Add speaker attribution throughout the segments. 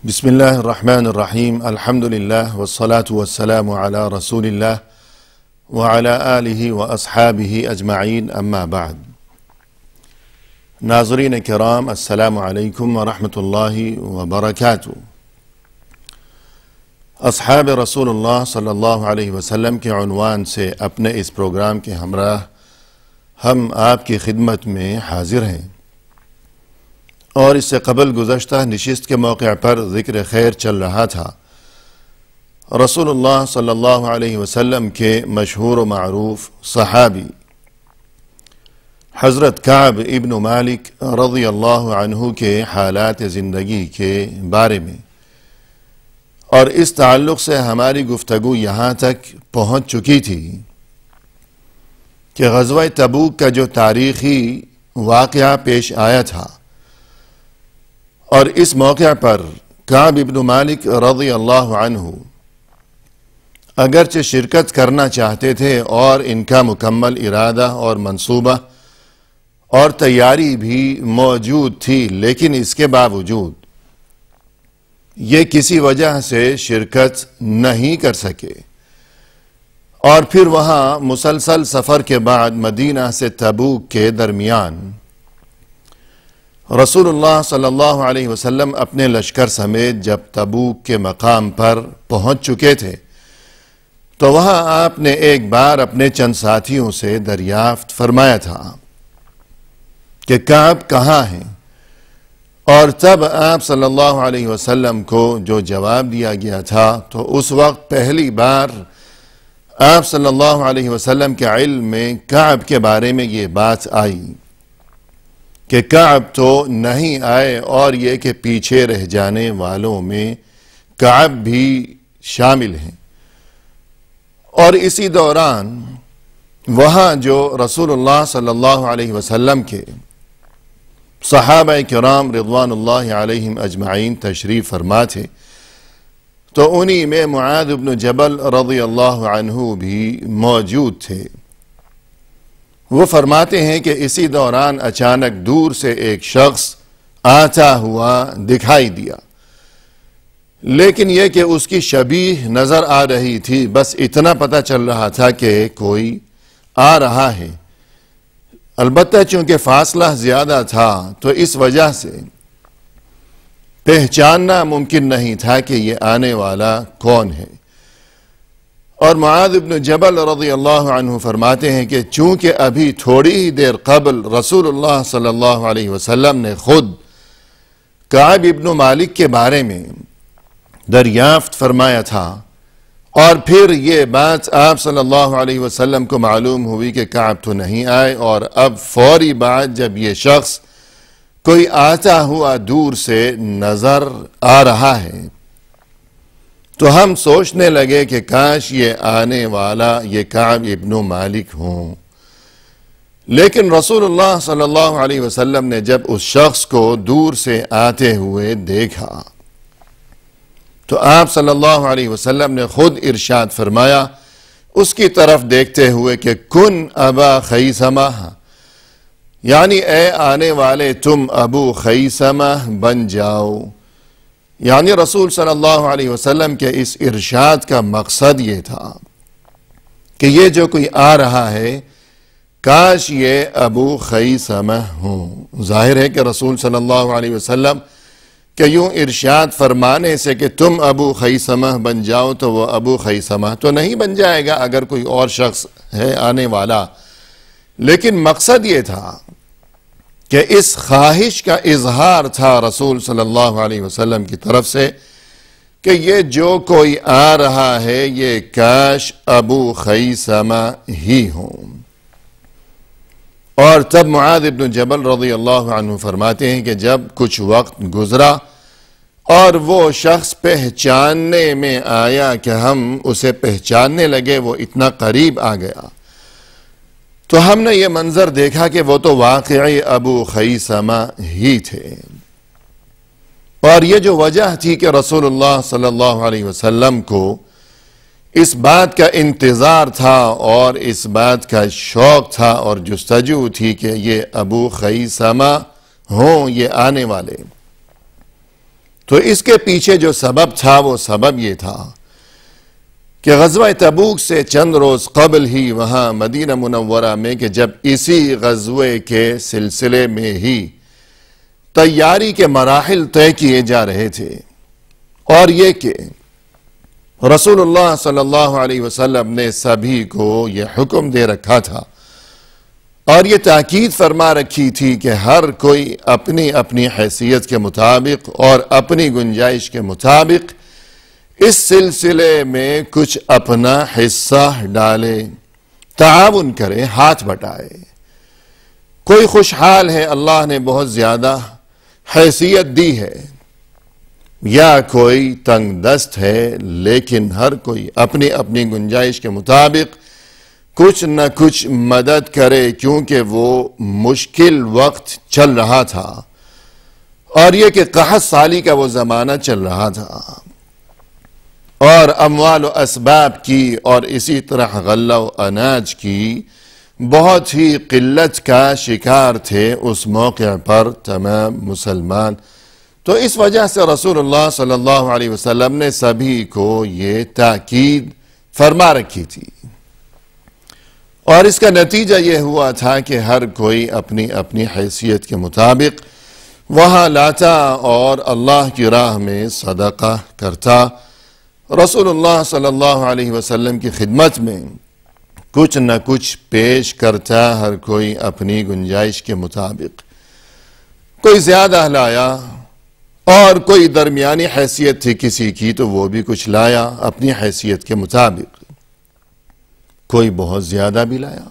Speaker 1: بسم الله الرحمن الرحيم الحمد لله والصلاة والسلام على رسول الله وعلى آله وأصحابه أجمعين أما بعد. ناظرین کرام، السلام علیکم ورحمۃ اللہ وبرکاتہ۔ اصحاب رسول اللہ صلی اللہ علیہ وسلم کے عنوان سے اپنے اس پروگرام کے ہمراہ ہم آپ کی خدمت میں حاضر ہیں، اور اس سے قبل گزشتہ نشست کے موقع پر ذکر خیر چل رہا تھا رسول اللہ صلی اللہ علیہ وسلم کے مشہور و معروف صحابی حضرت کعب ابن مالک رضی اللہ عنہ کے حالات زندگی کے بارے میں، اور اس تعلق سے ہماری گفتگو یہاں تک پہنچ چکی تھی کہ غزوہ تبوک کا جو تاریخی واقعہ پیش آیا تھا، اور اس موقع پر کعب ابن مالک رضی اللہ عنہ اگرچہ شرکت کرنا چاہتے تھے اور ان کا مکمل ارادہ اور منصوبہ اور تیاری بھی موجود تھی، لیکن اس کے باوجود یہ کسی وجہ سے شرکت نہیں کر سکے، اور پھر وہاں مسلسل سفر کے بعد مدینہ سے تبوک کے درمیان رسول اللہ صلی اللہ علیہ وسلم اپنے لشکر سمیت جب تبوک کے مقام پر پہنچ چکے تھے تو وہاں آپ نے ایک بار اپنے چند ساتھیوں سے دریافت فرمایا تھا کہ کعب کہاں ہیں، اور تب آپ صلی اللہ علیہ وسلم کو جو جواب دیا گیا تھا تو اس وقت پہلی بار آپ صلی اللہ علیہ وسلم کے علم میں کعب کے بارے میں یہ بات آئی کہ کعب تو نہیں آئے، اور یہ کہ پیچھے رہ جانے والوں میں کعب بھی شامل ہیں۔ اور اسی دوران وہاں جو رسول اللہ صلی اللہ علیہ وسلم کے صحابہ کرام رضوان اللہ علیہم اجمعین تشریف فرما تھے، تو انہی میں معاذ بن جبل رضی اللہ عنہ بھی موجود تھے۔ وہ فرماتے ہیں کہ اسی دوران اچانک دور سے ایک شخص آتا ہوا دکھائی دیا، لیکن یہ کہ اس کی شبیہ نظر آ رہی تھی، بس اتنا پتہ چل رہا تھا کہ کوئی آ رہا ہے۔ البتہ چونکہ فاصلہ زیادہ تھا تو اس وجہ سے پہچاننا ممکن نہیں تھا کہ یہ آنے والا کون ہے۔ اور معاذ بن جبل رضی اللہ عنہ فرماتے ہیں کہ چونکہ ابھی تھوڑی ہی دیر قبل رسول اللہ صلی اللہ علیہ وسلم نے خود کعب ابن مالک کے بارے میں دریافت فرمایا تھا، اور پھر یہ بات آپ صلی اللہ علیہ وسلم کو معلوم ہوئی کہ کعب تو نہیں آئے، اور اب فوری بعد جب یہ شخص کوئی آتا ہوا دور سے نظر آ رہا ہے تو ہم سوچنے لگے کہ کاش یہ آنے والا یہ کعب ابن مالک ہوں، لیکن رسول اللہ صلی اللہ علیہ وسلم نے جب اس شخص کو دور سے آتے ہوئے دیکھا تو آپ صلی اللہ علیہ وسلم نے خود ارشاد فرمایا اس کی طرف دیکھتے ہوئے کہ کن ابا خیثمہ، یعنی اے آنے والے تم ابو خیثمہ بن جاؤ۔ یعنی رسول صلی اللہ علیہ وسلم کے اس ارشاد کا مقصد یہ تھا کہ یہ جو کوئی آ رہا ہے کاش یہ ابو خیثمہ ہوں۔ ظاہر ہے کہ رسول صلی اللہ علیہ وسلم کہ یوں ارشاد فرمانے سے کہ تم ابو خیثمہ بن جاؤ تو وہ ابو خیثمہ تو نہیں بن جائے گا اگر کوئی اور شخص ہے آنے والا، لیکن مقصد یہ تھا کہ اس خواہش کا اظہار تھا رسول صلی اللہ علیہ وسلم کی طرف سے کہ یہ جو کوئی آ رہا ہے یہ کاش ابو خیثمہ ہی ہوں۔ اور تب معاذ بن جبل رضی اللہ عنہ فرماتے ہیں کہ جب کچھ وقت گزرا اور وہ شخص پہچاننے میں آیا کہ ہم اسے پہچاننے لگے، وہ اتنا قریب آ گیا تو ہم نے یہ منظر دیکھا کہ وہ تو واقعی ابو خیثمہ ہی تھے، اور یہ جو وجہ تھی کہ رسول اللہ صلی اللہ علیہ وسلم کو اس بات کا انتظار تھا اور اس بات کا شوق تھا اور جستجو تھی کہ یہ ابو خیثمہ ہوں یہ آنے والے، تو اس کے پیچھے جو سبب تھا وہ سبب یہ تھا کہ غزوہ تبوک سے چند روز قبل ہی وہاں مدینہ منورہ میں کہ جب اسی غزوے کے سلسلے میں ہی تیاری کے مراحل طے کیے جا رہے تھے، اور یہ کہ رسول اللہ صلی اللہ علیہ وسلم نے سبھی کو یہ حکم دے رکھا تھا اور یہ تاکید فرما رکھی تھی کہ ہر کوئی اپنی اپنی حیثیت کے مطابق اور اپنی گنجائش کے مطابق اس سلسلے میں کچھ اپنا حصہ ڈالے، تعاون کرے، ہاتھ بٹائے۔ کوئی خوشحال ہے، اللہ نے بہت زیادہ حیثیت دی ہے، یا کوئی تنگ دست ہے، لیکن ہر کوئی اپنی اپنی گنجائش کے مطابق کچھ نہ کچھ مدد کرے، کیونکہ وہ مشکل وقت چل رہا تھا اور یہ کہ قحط سالی کا وہ زمانہ چل رہا تھا اور اموال و اسباب کی اور اسی طرح غلہ و اناج کی بہت ہی قلت کا شکار تھے اس موقع پر تمام مسلمان۔ تو اس وجہ سے رسول اللہ صلی اللہ علیہ وسلم نے سبھی کو یہ تاکید فرما رکھی تھی، اور اس کا نتیجہ یہ ہوا تھا کہ ہر کوئی اپنی اپنی حیثیت کے مطابق وہاں لاتا اور اللہ کی راہ میں صدقہ کرتا، رسول اللہ صلی اللہ علیہ وسلم کی خدمت میں کچھ نہ کچھ پیش کرتا، ہر کوئی اپنی گنجائش کے مطابق۔ کوئی زیادہ لایا اور کوئی درمیانی حیثیت تھی کسی کی تو وہ بھی کچھ لایا اپنی حیثیت کے مطابق، کوئی بہت زیادہ بھی لایا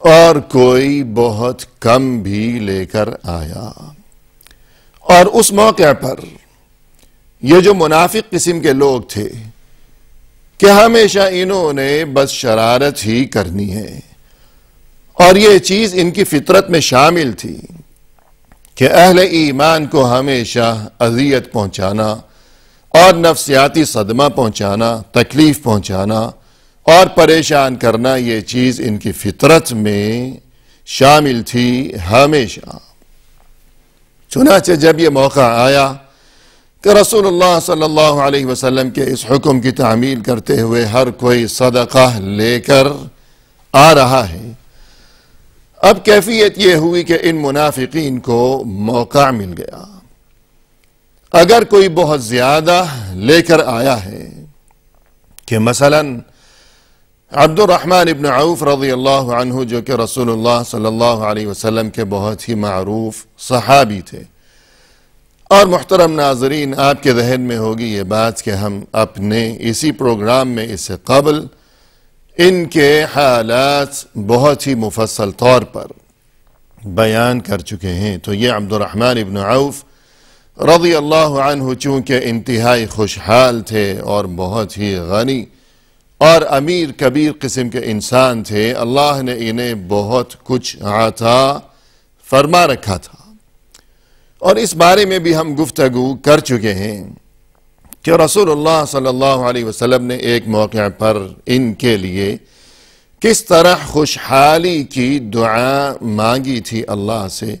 Speaker 1: اور کوئی بہت کم بھی لے کر آیا۔ اور اس موقع پر یہ جو منافق قسم کے لوگ تھے کہ ہمیشہ انہوں نے بس شرارت ہی کرنی ہے، اور یہ چیز ان کی فطرت میں شامل تھی کہ اہل ایمان کو ہمیشہ اذیت پہنچانا اور نفسیاتی صدمہ پہنچانا، تکلیف پہنچانا اور پریشان کرنا، یہ چیز ان کی فطرت میں شامل تھی ہمیشہ۔ چنانچہ جب یہ موقع آیا کہ رسول اللہ صلی اللہ علیہ وسلم کے اس حکم کی تعمیل کرتے ہوئے ہر کوئی صدقہ لے کر آ رہا ہے، اب کیفیت یہ ہوئی کہ ان منافقین کو موقع مل گیا۔ اگر کوئی بہت زیادہ لے کر آیا ہے کہ مثلا عبد الرحمن ابن عوف رضی اللہ عنہ، جو کہ رسول اللہ صلی اللہ علیہ وسلم کے بہت ہی معروف صحابی تھے، اور محترم ناظرین آپ کے ذہن میں ہوگی یہ بات کہ ہم اپنے اسی پروگرام میں اس سے قبل ان کے حالات بہت ہی مفصل طور پر بیان کر چکے ہیں۔ تو یہ عبد الرحمن ابن عوف رضی اللہ عنہ چونکہ انتہائی خوشحال تھے اور بہت ہی غنی اور امیر کبیر قسم کے انسان تھے، اللہ نے انہیں بہت کچھ عطا فرما رکھا تھا، اور اس بارے میں بھی ہم گفتگو کر چکے ہیں کہ رسول اللہ صلی اللہ علیہ وسلم نے ایک موقع پر ان کے لیے کس طرح خوشحالی کی دعا مانگی تھی اللہ سے،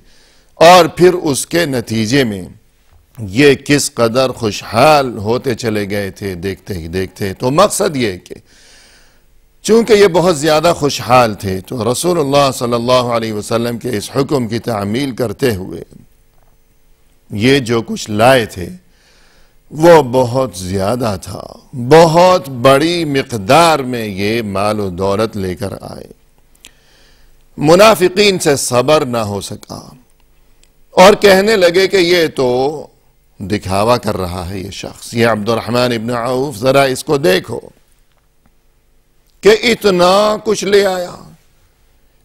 Speaker 1: اور پھر اس کے نتیجے میں یہ کس قدر خوشحال ہوتے چلے گئے تھے دیکھتے ہی دیکھتے۔ تو مقصد یہ کہ چونکہ یہ بہت زیادہ خوشحال تھے تو رسول اللہ صلی اللہ علیہ وسلم کے اس حکم کی تعمیل کرتے ہوئے یہ جو کچھ لائے تھے وہ بہت زیادہ تھا، بہت بڑی مقدار میں یہ مال و دولت لے کر آئے۔ منافقین سے صبر نہ ہو سکا اور کہنے لگے کہ یہ تو دکھاوا کر رہا ہے یہ شخص، یہ عبد الرحمن ابن عوف، ذرا اس کو دیکھو کہ اتنا کچھ لے آیا،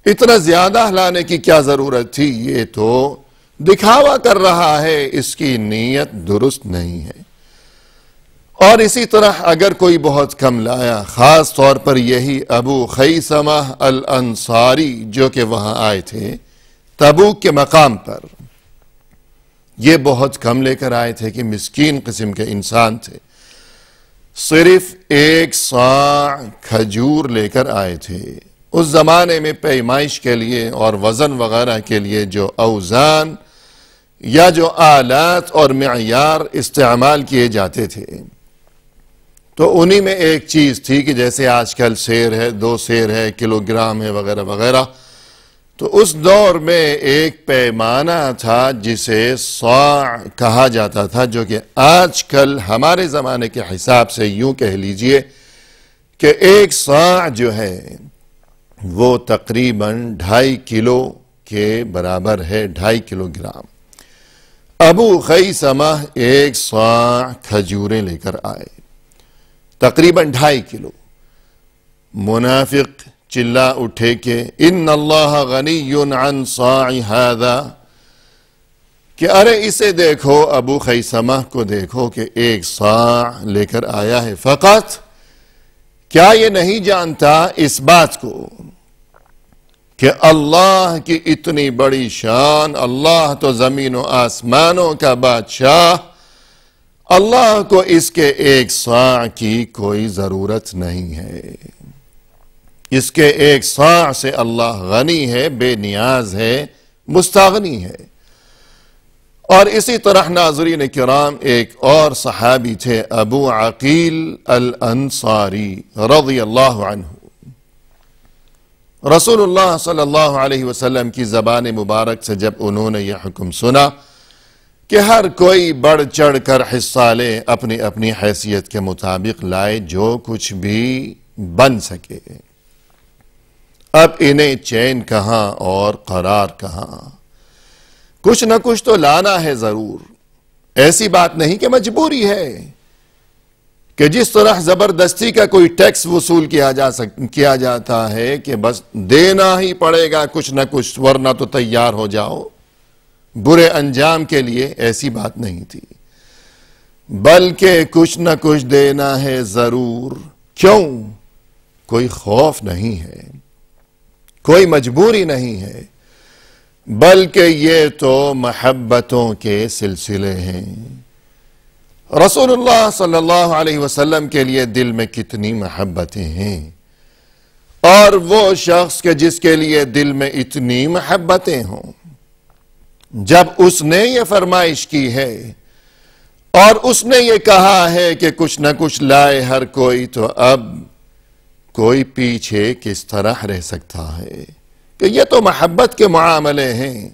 Speaker 1: اتنا زیادہ لانے کی کیا ضرورت تھی، یہ تو دکھاوا کر رہا ہے، اس کی نیت درست نہیں ہے۔ اور اسی طرح اگر کوئی بہت کم لایا، خاص طور پر یہی ابو خیثمہ الانصاری جو کہ وہاں آئے تھے تبوک کے مقام پر، یہ بہت کم لے کر آئے تھے کہ مسکین قسم کے انسان تھے، صرف 1 صاع کھجور لے کر آئے تھے۔ اس زمانے میں پیمائش کے لیے اور وزن وغیرہ کے لیے جو اوزان یا جو آلات اور معیار استعمال کیے جاتے تھے تو انہی میں ایک چیز تھی کہ جیسے آج کل سیر ہے، 2 سیر ہے، کلو گرام ہے وغیرہ وغیرہ، تو اس دور میں ایک پیمانہ تھا جسے صاع کہا جاتا تھا، جو کہ آج کل ہمارے زمانے کے حساب سے یوں کہہ لیجئے کہ ایک صاع جو ہے وہ تقریباً 2.5 کلو کے برابر ہے، 2.5 کلو گرام۔ ابو خیثمہ ایک صاع کھجوریں لے کر آئے، تقریباً 2.5 کلو۔ منافق چلا اٹھے کہ ان اللہ غنی عن صاع ھذا، کہ ارے اسے دیکھو، ابو خیثمہ کو دیکھو کہ ایک صاع لے کر آیا ہے فقط، کیا یہ نہیں جانتا اس بات کو کہ اللہ کی اتنی بڑی شان، اللہ تو زمین و آسمانوں کا بادشاہ، اللہ کو اس کے ایک صاع کی کوئی ضرورت نہیں ہے، اس کے ایک صاع سے اللہ غنی ہے، بے نیاز ہے، مستغنی ہے۔ اور اسی طرح ناظرین کرام ایک اور صحابی تھے، ابو عقیل الانصاری رضی اللہ عنہ۔ رسول اللہ صلی اللہ علیہ وسلم کی زبان مبارک سے جب انہوں نے یہ حکم سنا کہ ہر کوئی بڑھ چڑھ کر حصہ لے، اپنی اپنی حیثیت کے مطابق لائے، جو کچھ بھی بن سکے، اب انہیں چین کہاں اور قرار کہاں، کچھ نہ کچھ تو لانا ہے ضرور۔ ایسی بات نہیں کہ مجبوری ہے کہ جس طرح زبردستی کا کوئی ٹیکس وصول کیا جاتا ہے کہ بس دینا ہی پڑے گا کچھ نہ کچھ، ورنہ تو تیار ہو جاؤ برے انجام کے لیے، ایسی بات نہیں تھی، بلکہ کچھ نہ کچھ دینا ہے ضرور۔ کیوں؟ کوئی خوف نہیں ہے، کوئی مجبوری نہیں ہے، بلکہ یہ تو محبتوں کے سلسلے ہیں۔ رسول اللہ صلی اللہ علیہ وسلم کے لیے دل میں کتنی محبتیں ہیں، اور وہ شخص کہ جس کے لیے دل میں اتنی محبتیں ہوں، جب اس نے یہ فرمائش کی ہے اور اس نے یہ کہا ہے کہ کچھ نہ کچھ لائے ہر کوئی، تو اب کوئی پیچھے کس طرح رہ سکتا ہے کہ یہ تو محبت کے معاملے ہیں۔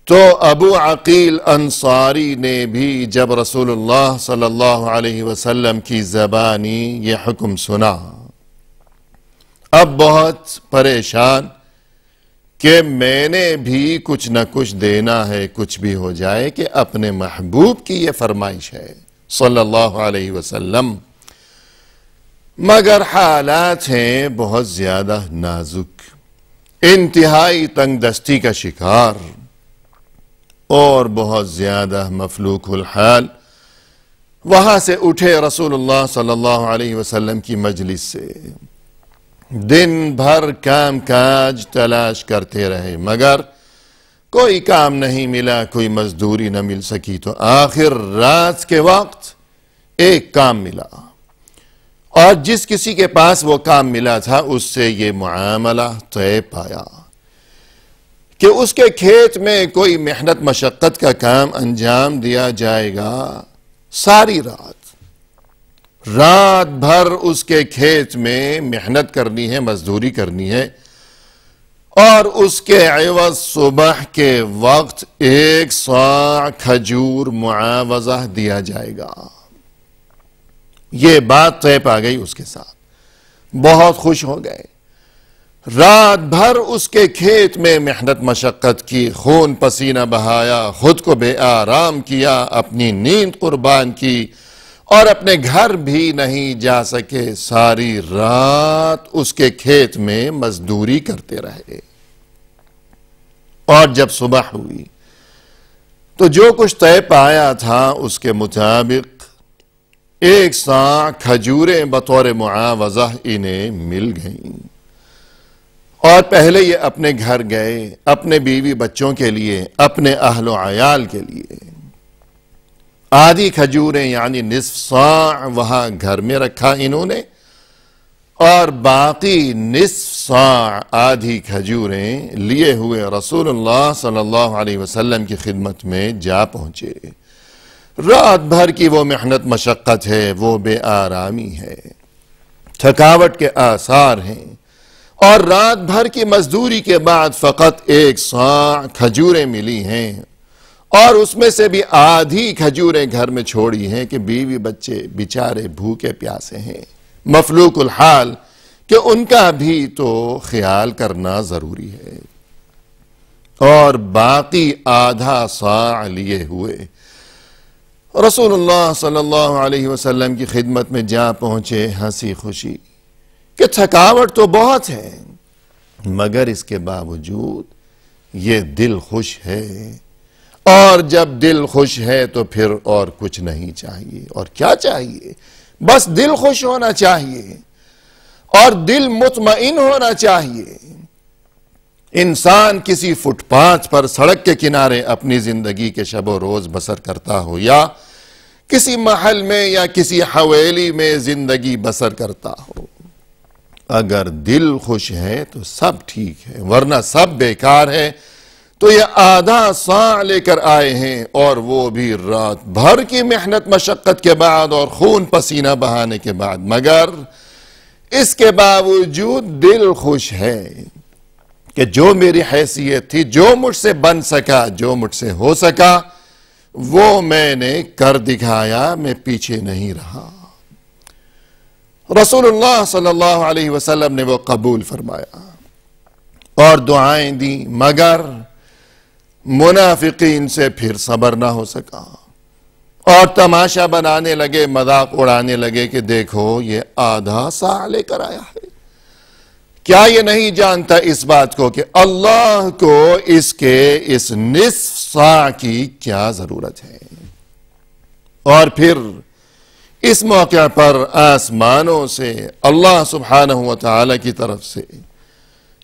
Speaker 1: تو ابو عقیل انصاری نے بھی جب رسول اللہ صلی اللہ علیہ وسلم کی زبانی یہ حکم سنا، اب بہت پریشان کہ میں نے بھی کچھ نہ کچھ دینا ہے، کچھ بھی ہو جائے، کہ اپنے محبوب کی یہ فرمائش ہے صلی اللہ علیہ وسلم، مگر حالات ہیں بہت زیادہ نازک، انتہائی تنگ دستی کا شکار اور بہت زیادہ مفلوک الحال۔ وہاں سے اٹھے رسول اللہ صلی اللہ علیہ وسلم کی مجلس سے، دن بھر کام کاج تلاش کرتے رہے، مگر کوئی کام نہیں ملا، کوئی مزدوری نہ مل سکی، تو آخر رات کے وقت ایک کام ملا، اور جس کسی کے پاس وہ کام ملا تھا اس سے یہ معاملہ طے پایا کہ اس کے کھیت میں کوئی محنت مشقت کا کام انجام دیا جائے گا، ساری رات بھر اس کے کھیت میں محنت کرنی ہے، مزدوری کرنی ہے، اور اس کے عوض صبح کے وقت 1 صاع کھجور معاوضہ دیا جائے گا۔ یہ بات طے پا گئی اس کے ساتھ، بہت خوش ہو گئے، رات بھر اس کے کھیت میں محنت مشقت کی، خون پسینہ بہایا، خود کو بے آرام کیا، اپنی نیند قربان کی، اور اپنے گھر بھی نہیں جا سکے، ساری رات اس کے کھیت میں مزدوری کرتے رہے۔ اور جب صبح ہوئی تو جو کچھ طے پایا تھا اس کے مطابق 1 صاع کھجوریں بطور معاوضہ انہیں مل گئیں، اور پہلے یہ اپنے گھر گئے، اپنے بیوی بچوں کے لیے، اپنے اہل و عیال کے لیے، آدھی کھجوریں یعنی نصف صاع وہاں گھر میں رکھا انہوں نے، اور باقی نصف صاع آدھی کھجوریں لیے ہوئے رسول اللہ صلی اللہ علیہ وسلم کی خدمت میں جا پہنچے۔ رات بھر کی وہ محنت مشقت ہے، وہ بے آرامی ہے، تھکاوٹ کے آثار ہیں، اور رات بھر کی مزدوری کے بعد فقط 1 صاع کھجوریں ملی ہیں، اور اس میں سے بھی آدھی کھجوریں گھر میں چھوڑی ہیں کہ بیوی بچے بیچارے بھوکے پیاسے ہیں، مفلوق الحال، کہ ان کا بھی تو خیال کرنا ضروری ہے۔ اور باقی آدھا صاع لیے ہوئے رسول اللہ صلی اللہ علیہ وسلم کی خدمت میں جا پہنچے ہنسی خوشی کہ تھکاوٹ تو بہت ہے، مگر اس کے باوجود یہ دل خوش ہے، اور جب دل خوش ہے تو پھر اور کچھ نہیں چاہیے۔ اور کیا چاہیے؟ بس دل خوش ہونا چاہیے اور دل مطمئن ہونا چاہیے۔ انسان کسی فٹ پاتھ پر سڑک کے کنارے اپنی زندگی کے شب و روز بسر کرتا ہو، یا کسی محل میں یا کسی حویلی میں زندگی بسر کرتا ہو، اگر دل خوش ہے تو سب ٹھیک ہے، ورنہ سب بیکار ہے۔ تو یہ آدھا صاع لے کر آئے ہیں، اور وہ بھی رات بھر کی محنت مشقت کے بعد اور خون پسینہ بہانے کے بعد، مگر اس کے باوجود دل خوش ہے کہ جو میری حیثیت تھی، جو مجھ سے بن سکا، جو مجھ سے ہو سکا، وہ میں نے کر دکھایا، میں پیچھے نہیں رہا۔ رسول اللہ صلی اللہ علیہ وسلم نے وہ قبول فرمایا اور دعائیں دیں، مگر منافقین سے پھر صبر نہ ہو سکا، اور تماشا بنانے لگے، مذاق اڑانے لگے کہ دیکھو یہ آدھا صاع لے کر آیا ہے، کیا یہ نہیں جانتا اس بات کو کہ اللہ کو اس کے اس نصف صاع کی کیا ضرورت ہے؟ اور پھر اس موقع پر آسمانوں سے اللہ سبحانہ و تعالی کی طرف سے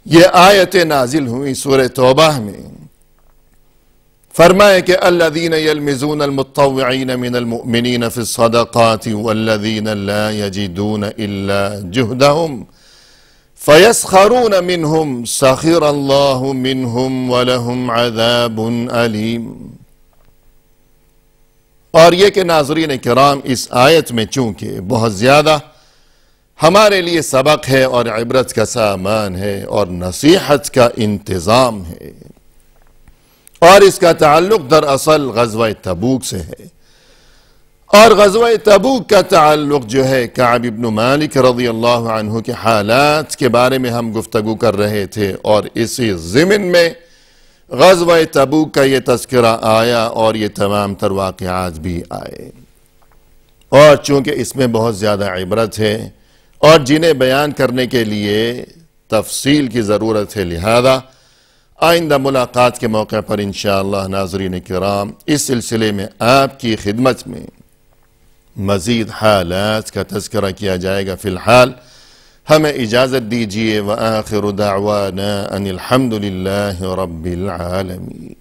Speaker 1: یہ آیتیں نازل ہوئی سورہ توبہ میں، فرمائے کہ الذین یلمزون المتطوعین من المؤمنین فی الصدقات والذین لا یجدون الا جہدہم فیسخرون منہم سخر اللہ منہم ولہم عذاب علیم۔ اور یہ کہ ناظرین کرام، اس آیت میں چونکہ بہت زیادہ ہمارے لیے سبق ہے اور عبرت کا سامان ہے اور نصیحت کا انتظام ہے، اور اس کا تعلق دراصل غزوہ تبوک سے ہے، اور غزوہ تبوک کا تعلق جو ہے کعب بن مالک رضی اللہ عنہ کے حالات کے بارے میں ہم گفتگو کر رہے تھے، اور اسی ضمن میں غزوہ تبوک کا یہ تذکرہ آیا اور یہ تمام تر واقعات بھی آئے، اور چونکہ اس میں بہت زیادہ عبرت ہے اور جنہیں بیان کرنے کے لیے تفصیل کی ضرورت ہے، لہذا آئندہ ملاقات کے موقع پر انشاءاللہ ناظرین کرام اس سلسلے میں آپ کی خدمت میں مزید حالات کا تذکرہ کیا جائے گا۔ فی الحال ہمیں اجازت دیجیے، وآخر دعوانا ان الحمد للہ رب العالمین۔